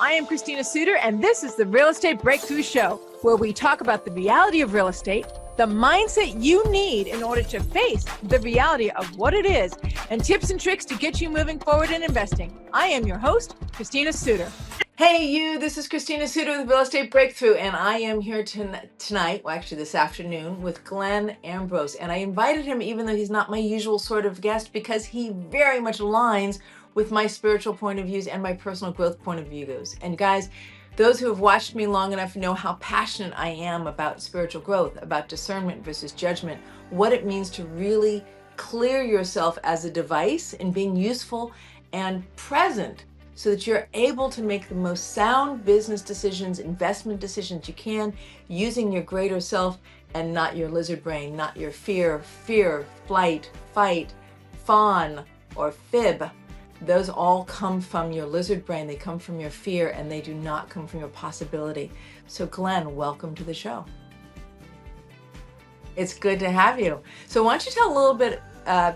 I am Christina Suter, and this is the Real Estate Breakthrough Show, where we talk about the reality of real estate, the mindset you need in order to face the reality of what it is, and tips and tricks to get you moving forward in investing. I am your host, Christina Suter. Hey you, this is Christina Suter with Real Estate Breakthrough, and I am here tonight, well actually this afternoon, with Glenn Ambrose. And I invited him even though he's not my usual sort of guest, because he very much aligns with my spiritual point of views and my personal growth point of views. And guys, those who have watched me long enough know how passionate I am about spiritual growth, about discernment versus judgment, what it means to really clear yourself as a device and being useful and present so that you're able to make the most sound business decisions, investment decisions you can, using your greater self and not your lizard brain, not your fear, flight, fight, fawn, or fib. Those all come from your lizard brain. They come from your fear, and they do not come from your possibility. So Glenn, welcome to the show. It's good to have you. So why don't you tell a little bit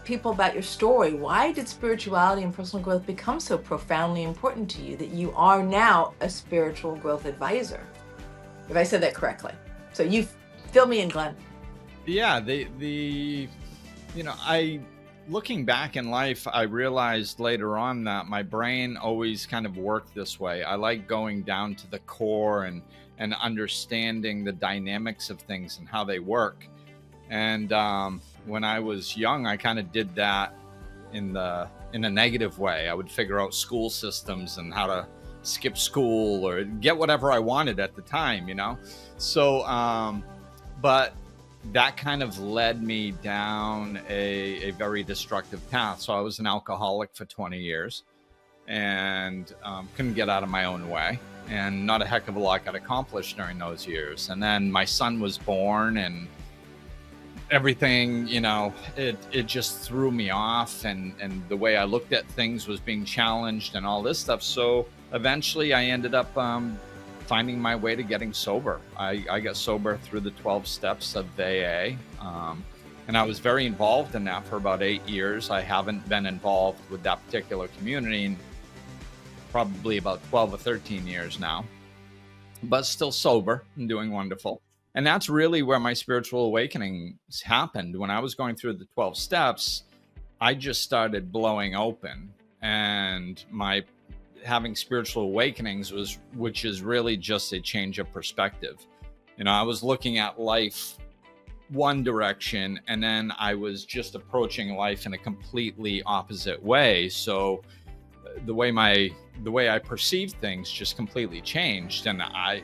people about your story? Why did spirituality and personal growth become so profoundly important to you that you are now a spiritual growth advisor? If I said that correctly. So you fill me in, Glenn. Yeah, looking back in life, I realized later on that my brain always kind of worked this way. I like going down to the core and understanding the dynamics of things and how they work. And when I was young, I kind of did that in a negative way. I would figure out school systems and how to skip school or get whatever I wanted at the time, So, but that kind of led me down a very destructive path. So I was an alcoholic for 20 years and couldn't get out of my own way, and not a heck of a lot got accomplished during those years. And then my son was born, and everything, it just threw me off, and the way I looked at things was being challenged and all this stuff. So eventually I ended up finding my way to getting sober. I got sober through the 12 steps of AA, and I was very involved in that for about 8 years. I haven't been involved with that particular community in probably about 12 or 13 years now, but still sober and doing wonderful. And that's really where my spiritual awakenings happened. When I was going through the 12 steps, I just started blowing open, and my having spiritual awakenings which is really just a change of perspective. I was looking at life one direction, and then I was just approaching life in a completely opposite way. So the way I perceived things just completely changed, and I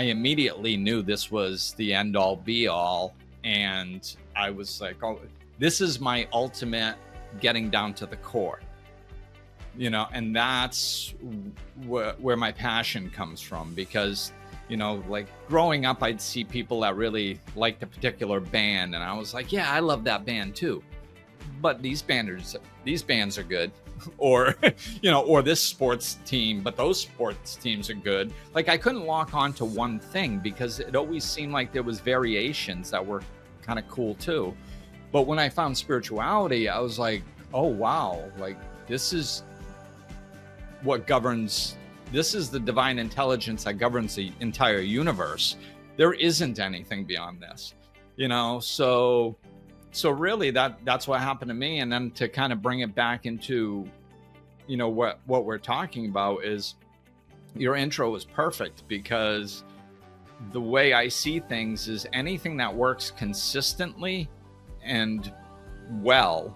immediately knew this was the end all be all. And I was like, oh, this is my ultimate getting down to the core. And that's where my passion comes from, because, like growing up, I'd see people that really liked a particular band, and I was like, yeah, I love that band too, but these bands are good, or, or this sports team, but those sports teams are good. Like I couldn't lock on to one thing, because it always seemed like there was variations that were kind of cool too. But when I found spirituality, I was like, oh, wow, like this is the divine intelligence that governs the entire universe. There isn't anything beyond this, so really that's what happened to me. And then to kind of bring it back into, what we're talking about, is your intro was perfect, because the way I see things is anything that works consistently and well,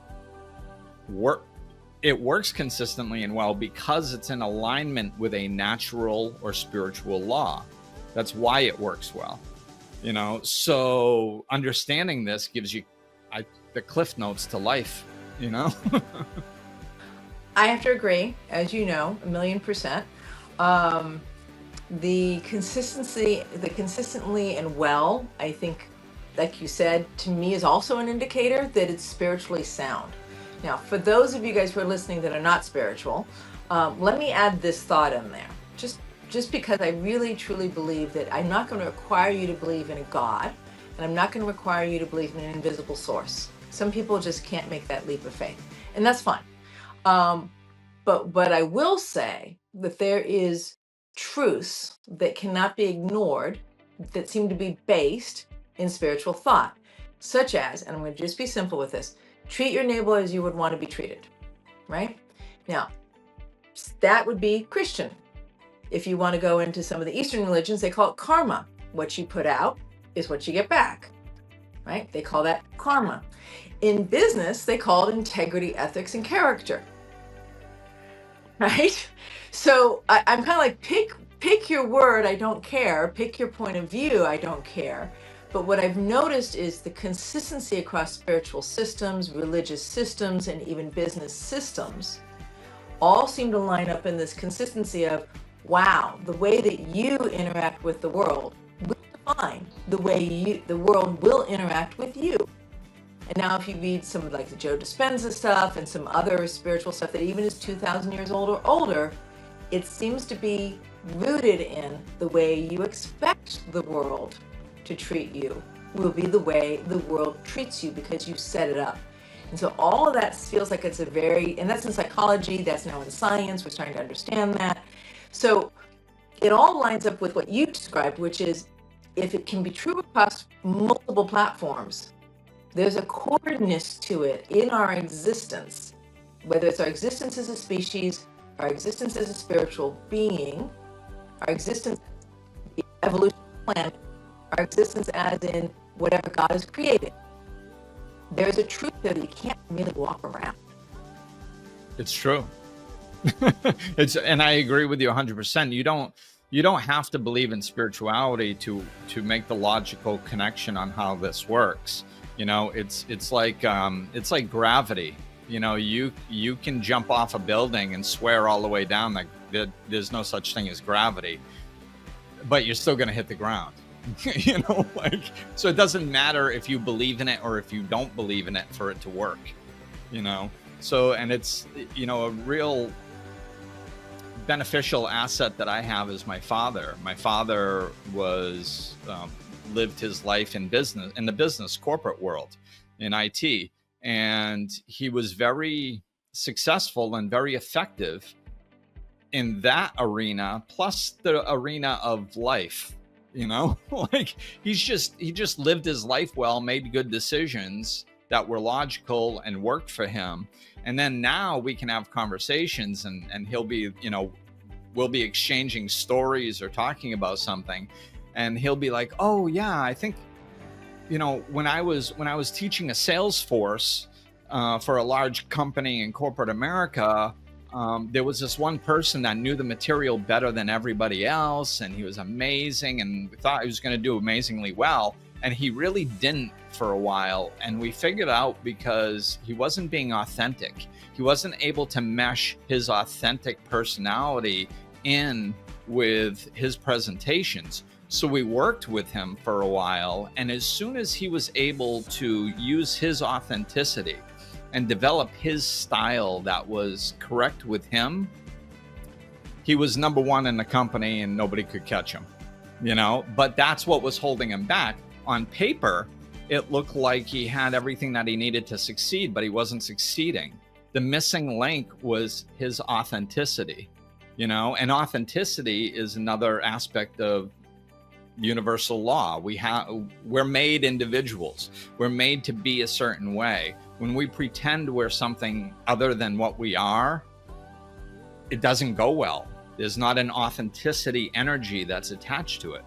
it works consistently and well because it's in alignment with a natural or spiritual law. That's why it works well, so understanding this gives you the cliff notes to life, I have to agree, as you know, 1,000,000%. The consistently and well, I think, like you said, to me is also an indicator that it's spiritually sound. Now, for those of you guys who are listening that are not spiritual, let me add this thought in there. Just because I really, truly believe that I'm not going to require you to believe in a God, and I'm not going to require you to believe in an invisible source. Some people just can't make that leap of faith, and that's fine. But I will say that there is truths that cannot be ignored that seem to be based in spiritual thought, such as, and I'm going to just be simple with this, treat your neighbor as you would want to be treated, right? Now, that would be Christian. If you want to go into some of the Eastern religions, they call it karma. What you put out is what you get back, right? They call that karma. In business, they call it integrity, ethics, and character, right? So I'm kind of like, pick your word, I don't care. Pick your point of view, I don't care. But what I've noticed is the consistency across spiritual systems, religious systems, and even business systems all seem to line up in this consistency of, wow, the way that you interact with the world will define the way the world will interact with you. And now if you read some of like the Joe Dispenza stuff and some other spiritual stuff that even is 2,000 years old or older, it seems to be rooted in the way you expect the world to treat you will be the way the world treats you because you set it up. And so all of that feels like it's and that's in psychology, that's now in science, we're starting to understand that. So it all lines up with what you described, which is if it can be true across multiple platforms, there's a coreness to it in our existence, whether it's our existence as a species, our existence as a spiritual being, our existence as the evolution of the planet, our existence as in whatever God has created. There's a truth there that you can't really walk around. It's true. And I agree with you 100%. You don't have to believe in spirituality to make the logical connection on how this works. You know, it's like gravity. You know, you can jump off a building and swear all the way down that there's no such thing as gravity, but you're still going to hit the ground. You know, like, so it doesn't matter if you believe in it or if you don't believe in it for it to work, you know? So, and it's, you know, a real beneficial asset that I have is my father. My father was, lived his life in the business corporate world in IT. And he was very successful and very effective in that arena, plus the arena of life. You know, like he just lived his life well, made good decisions that were logical and worked for him. And then now we can have conversations and he'll be, you know, we'll be exchanging stories or talking about something. And he'll be like, oh yeah, I think, you know, when I was teaching a sales force for a large company in corporate America, there was this one person that knew the material better than everybody else, and he was amazing, and we thought he was going to do amazingly well, and he really didn't for a while. And we figured out because he wasn't being authentic. He wasn't able to mesh his authentic personality in with his presentations. So we worked with him for a while, and as soon as he was able to use his authenticity and develop his style that was correct with him, he was number one in the company and nobody could catch him, you know? But that's what was holding him back. On paper, it looked like he had everything that he needed to succeed, but he wasn't succeeding. The missing link was his authenticity, you know? And authenticity is another aspect of universal law. We're made individuals. We're made to be a certain way. When we pretend we're something other than what we are, it doesn't go well. There's not an authenticity energy that's attached to it.